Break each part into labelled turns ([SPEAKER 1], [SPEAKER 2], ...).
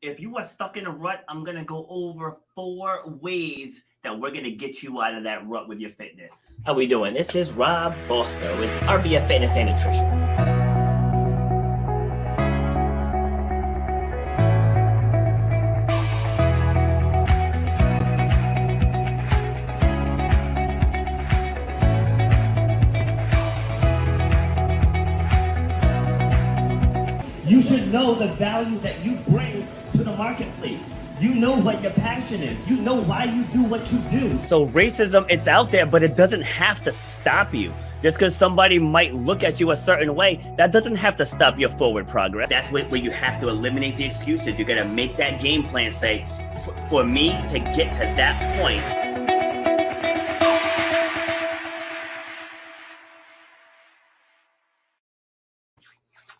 [SPEAKER 1] if you are stuck in a rut, I'm going to go over 4 ways that we're going to get you out of that rut with your fitness.
[SPEAKER 2] How we doing? This is Rob Boster with RBF Fitness and Nutrition.
[SPEAKER 1] You should know the value that you bring to the marketplace. You know what your passion is. You know why you do what you do.
[SPEAKER 2] So racism, it's out there, but it doesn't have to stop you. Just because somebody might look at you a certain way, that doesn't have to stop your forward progress.
[SPEAKER 1] That's where you have to eliminate the excuses. You got to make that game plan. Say, for me to get to that point,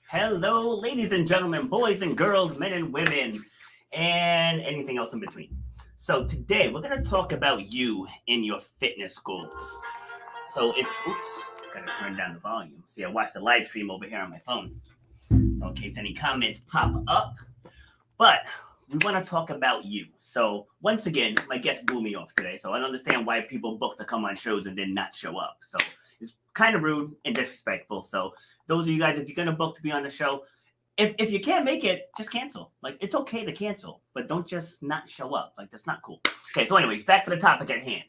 [SPEAKER 1] hello, ladies and gentlemen, boys and girls, men and women, and anything else in between. So today we're going to talk about you and your fitness goals. So gotta turn down the volume. See, I watched the live stream over here on my phone. So in case any comments pop up, but we want to talk about you. So once again, my guest blew me off today. So I don't understand why people book to come on shows and then not show up. So it's kind of rude and disrespectful. So those of you guys, if you're going to book to be on the show, if you can't make it, just cancel. Like, it's okay to cancel, but don't just not show up. Like, that's not cool. Okay, so anyways, back to the topic at hand.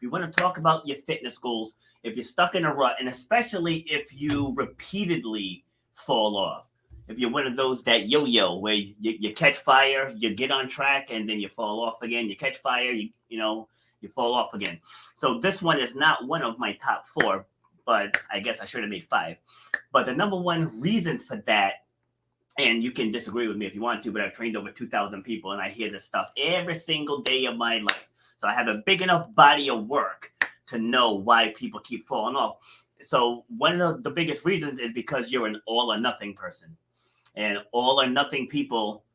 [SPEAKER 1] We want to talk about your fitness goals if you're stuck in a rut, and especially if you repeatedly fall off. If you're one of those that yo-yo where you catch fire, you get on track, and then you fall off again. You catch fire, you fall off again. So this one is not one of my top 4, but I guess I should have made 5. But the number one reason for that, and you can disagree with me if you want to, but I've trained over 2,000 people, and I hear this stuff every single day of my life. So I have a big enough body of work to know why people keep falling off. So one of the biggest reasons is because you're an all or nothing person. And all or nothing people,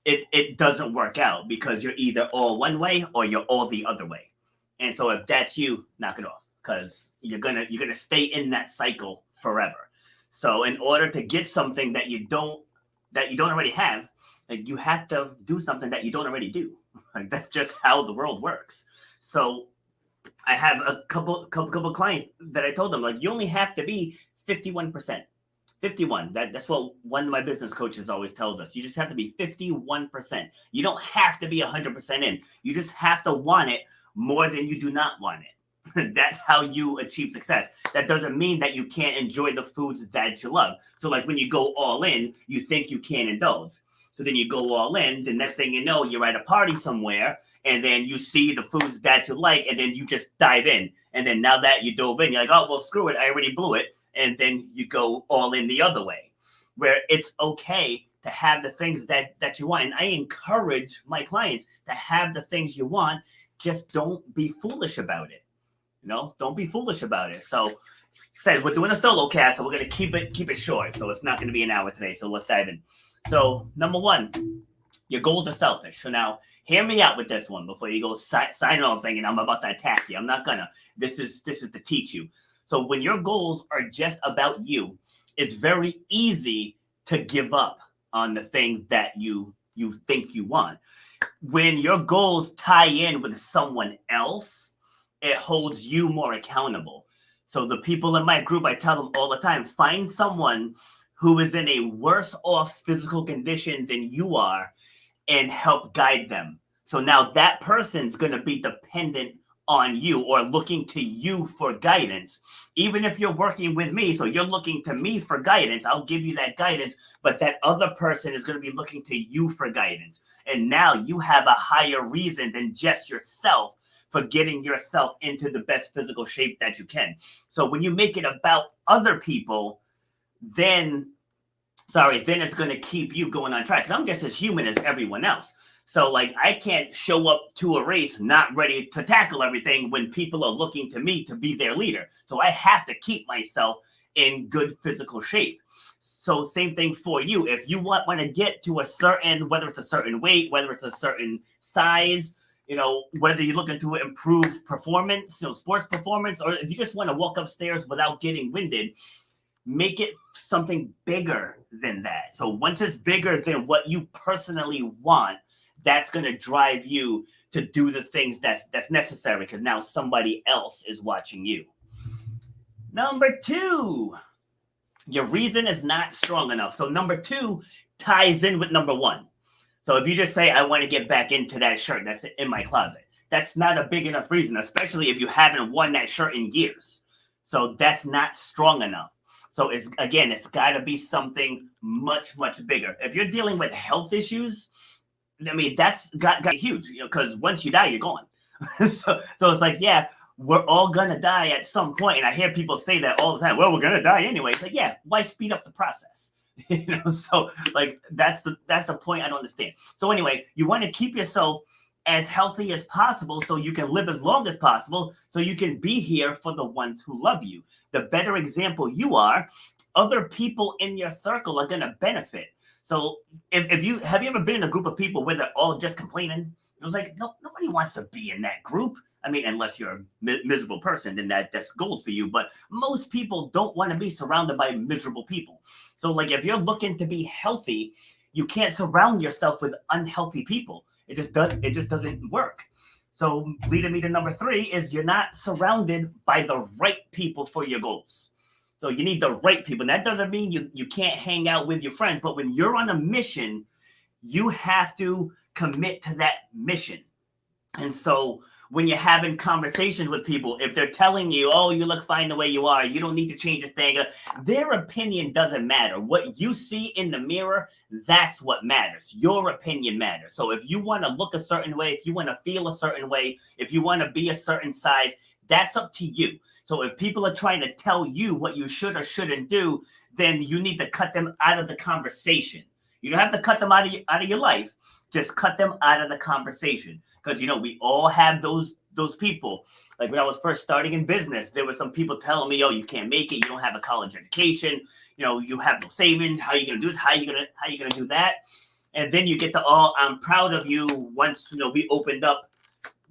[SPEAKER 1] it doesn't work out because you're either all one way or you're all the other way. And so if that's you, knock it off, because you're gonna stay in that cycle forever. So in order to get something that you don't already have, like, you have to do something that you don't already do. Like, that's just how the world works. So I have a couple clients that I told them, like, you only have to be 51%. 51. That's what one of my business coaches always tells us. You just have to be 51%. You don't have to be 100% in. You just have to want it more than you do not want it. That's how you achieve success. That doesn't mean that you can't enjoy the foods that you love. So like when you go all in, you think you can't indulge. So then you go all in. The next thing you know, you're at a party somewhere, and then you see the foods that you like, and then you just dive in. And then now that you dove in, you're like, oh, well, screw it. I already blew it. And then you go all in the other way, where it's okay to have the things that you want. And I encourage my clients to have the things you want. Just don't be foolish about it. Don't be foolish about it. So said we're doing a solo cast, so we're going to keep it short. So it's not going to be an hour today. So let's dive in. So number 1, your goals are selfish. So now hear me out with this one before you go sign off thinking I'm about to attack you. I'm not gonna. This is to teach you. So when your goals are just about you, it's very easy to give up on the thing that you think you want. When your goals tie in with someone else, it holds you more accountable. So the people in my group, I tell them all the time, find someone who is in a worse off physical condition than you are and help guide them. So now that person's going to be dependent on you or looking to you for guidance. Even if you're working with me, so you're looking to me for guidance, I'll give you that guidance, but that other person is going to be looking to you for guidance. And now you have a higher reason than just yourself for getting yourself into the best physical shape that you can. So when you make it about other people, then it's going to keep you going on track. Because I'm just as human as everyone else. So, like, I can't show up to a race not ready to tackle everything when people are looking to me to be their leader. So I have to keep myself in good physical shape. So same thing for you. If you want to get to a certain, whether it's a certain weight, whether it's a certain size, whether you're looking to improve performance, sports performance, or if you just want to walk upstairs without getting winded, make it something bigger than that. So once it's bigger than what you personally want, that's going to drive you to do the things that's necessary, because now somebody else is watching you. Number 2, your reason is not strong enough. So number 2 ties in with number 1. So if you just say, I want to get back into that shirt that's in my closet, that's not a big enough reason, especially if you haven't worn that shirt in years. So that's not strong enough. So it's got to be something much, much bigger. If you're dealing with health issues, I mean, that's got huge, because once you die, you're gone. so it's like, yeah, we're all going to die at some point. And I hear people say that all the time. Well, we're going to die anyway. It's like, yeah, why speed up the process? So like, that's the point I don't understand. So anyway, you want to keep yourself as healthy as possible so you can live as long as possible, so you can be here for the ones who love you. The better example you are, other people in your circle are going to benefit. So if you ever been in a group of people where they're all just complaining? It was like, no, nobody wants to be in that group. I mean, unless you're a miserable person, then that's gold for you. But most people don't want to be surrounded by miserable people. So like, if you're looking to be healthy, you can't surround yourself with unhealthy people. It just doesn't work. So leading me to number 3 is you're not surrounded by the right people for your goals. So you need the right people. And that doesn't mean you can't hang out with your friends, but when you're on a mission, you have to commit to that mission. And so when you're having conversations with people, if they're telling you, oh, you look fine the way you are, you don't need to change a thing, their opinion doesn't matter. What you see in the mirror, that's what matters. Your opinion matters. So if you want to look a certain way, if you want to feel a certain way, if you want to be a certain size, that's up to you. So if people are trying to tell you what you should or shouldn't do, then you need to cut them out of the conversation. You don't have to cut them out of your life. Just cut them out of the conversation. Because, we all have those people. Like when I was first starting in business, there were some people telling me, oh, you can't make it. You don't have a college education. You have no savings. How are you going to do this? How are you going to do that? And then you get to, oh, I'm proud of you once, we opened up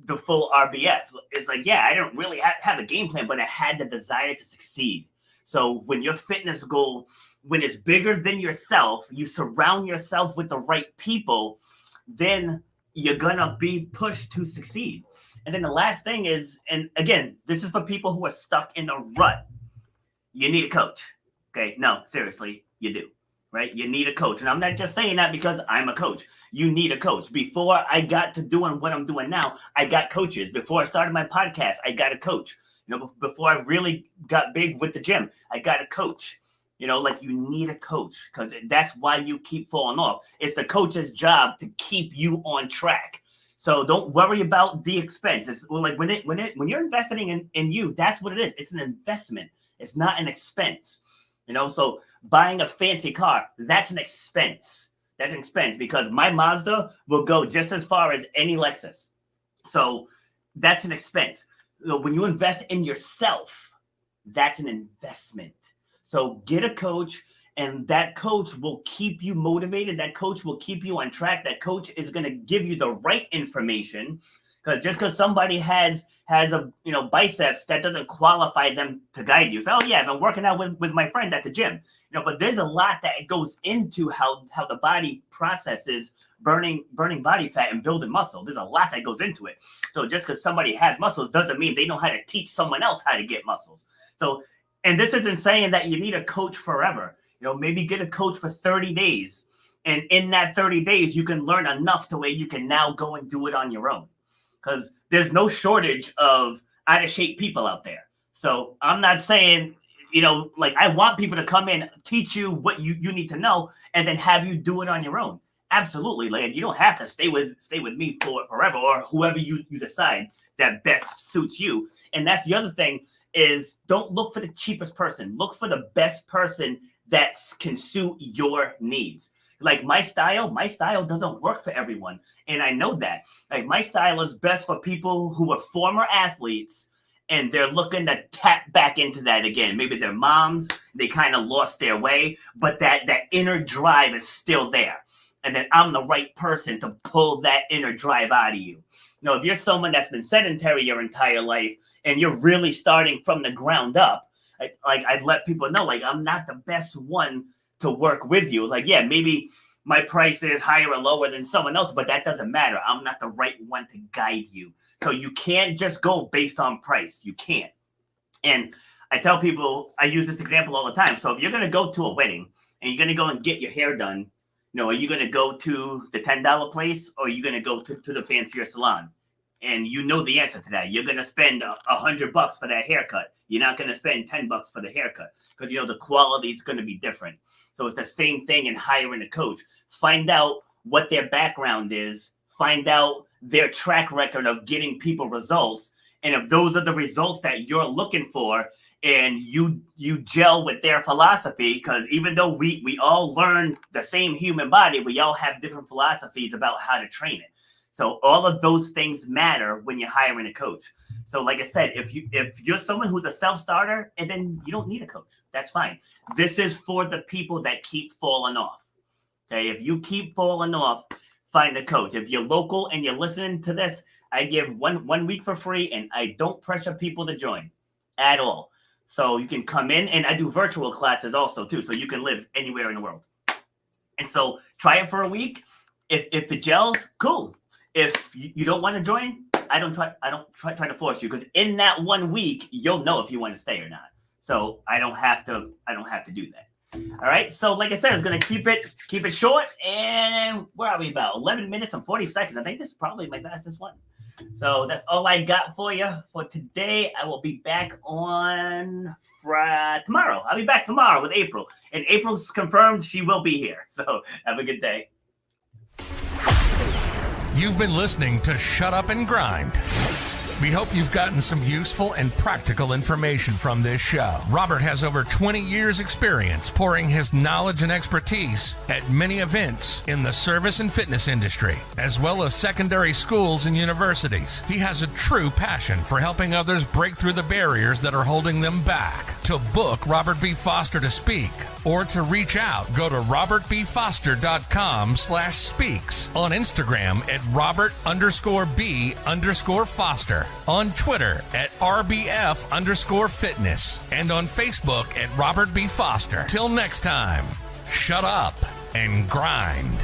[SPEAKER 1] the full RBF. It's like, yeah, I don't really have a game plan, but I had the desire to succeed. So when your fitness goal, when it's bigger than yourself, you surround yourself with the right people, then you're gonna be pushed to succeed. And then the last thing is, and again, this is for people who are stuck in a rut. You need a coach. Okay, no, seriously, you do, right? You need a coach. And I'm not just saying that because I'm a coach. You need a coach. Before I got to doing what I'm doing now, I got coaches. Before I started my podcast, I got a coach. Before I really got big with the gym, I got a coach. Like, you need a coach, because that's why you keep falling off. It's the coach's job to keep you on track. So don't worry about the expense. It's like when you're investing in you, that's what it is. It's an investment. It's not an expense. So buying a fancy car, that's an expense. That's an expense, because my Mazda will go just as far as any Lexus. So that's an expense. When you invest in yourself, that's an investment. So get a coach, and that coach will keep you motivated. That coach will keep you on track. That coach is going to give you the right information, because just because somebody has a biceps, that doesn't qualify them to guide you. So, oh yeah, I've been working out with my friend at the gym. But there's a lot that goes into how the body processes burning body fat and building muscle. There's a lot that goes into it. So just because somebody has muscles doesn't mean they know how to teach someone else how to get muscles. So, and this isn't saying that you need a coach forever. Maybe get a coach for 30 days. And in that 30 days, you can learn enough to where you can now go and do it on your own. Because there's no shortage of out of shape people out there. So I'm not saying, I want people to come in, teach you what you need to know, and then have you do it on your own. Absolutely. Like, you don't have to stay with me for forever, or whoever you decide that best suits you. And that's the other thing, is don't look for the cheapest person. Look for the best person that can suit your needs. Like my style doesn't work for everyone. And I know that. Like, my style is best for people who are former athletes and they're looking to tap back into that again. Maybe their moms, they kind of lost their way, but that inner drive is still there. And then I'm the right person to pull that inner drive out of you. If you're someone that's been sedentary your entire life and you're really starting from the ground up, I let people know, like, I'm not the best one to work with you. Like, yeah, maybe my price is higher or lower than someone else, but that doesn't matter. I'm not the right one to guide you. So you can't just go based on price. You can't. And I tell people, I use this example all the time. So if you're going to go to a wedding and you're going to go and get your hair done, are you going to go to the $10 place, or are you going to go to the fancier salon? And you know the answer to that. You're going to spend $100 for that haircut. You're not going to spend $10 for the haircut because, the quality is going to be different. So it's the same thing in hiring a coach. Find out what their background is. Find out their track record of getting people results. And if those are the results that you're looking for, and you gel with their philosophy, because even though we all learn the same human body, we all have different philosophies about how to train it. So all of those things matter when you're hiring a coach. So like I said, if you're someone who's a self-starter, and then you don't need a coach, that's fine. This is for the people that keep falling off. Okay, if you keep falling off, find a coach. If you're local and you're listening to this, I give one week for free, and I don't pressure people to join at all. So you can come in, and I do virtual classes also too. So you can live anywhere in the world. And so try it for a week. If it gels, cool. If you don't want to join, I don't try to force you, because in that 1 week, you'll know if you want to stay or not. So I don't have to do that. All right. So like I said, I'm going to keep it short. And where are we about? 11 minutes and 40 seconds. I think this is probably my fastest one. So that's all I got for you for today. I will be back on tomorrow. I'll be back tomorrow with April. And April's confirmed she will be here. So have a good day.
[SPEAKER 3] You've been listening to Shut Up and Grind. We hope you've gotten some useful and practical information from this show. Robert has over 20 years experience pouring his knowledge and expertise at many events in the service and fitness industry, as well as secondary schools and universities. He has a true passion for helping others break through the barriers that are holding them back. To book Robert B. Foster to speak or to reach out, go to robertbfoster.com/speaks, on Instagram at Robert_B_Foster, on Twitter at RBF_fitness, and on Facebook at Robert B. Foster. Till next time, shut up and grind.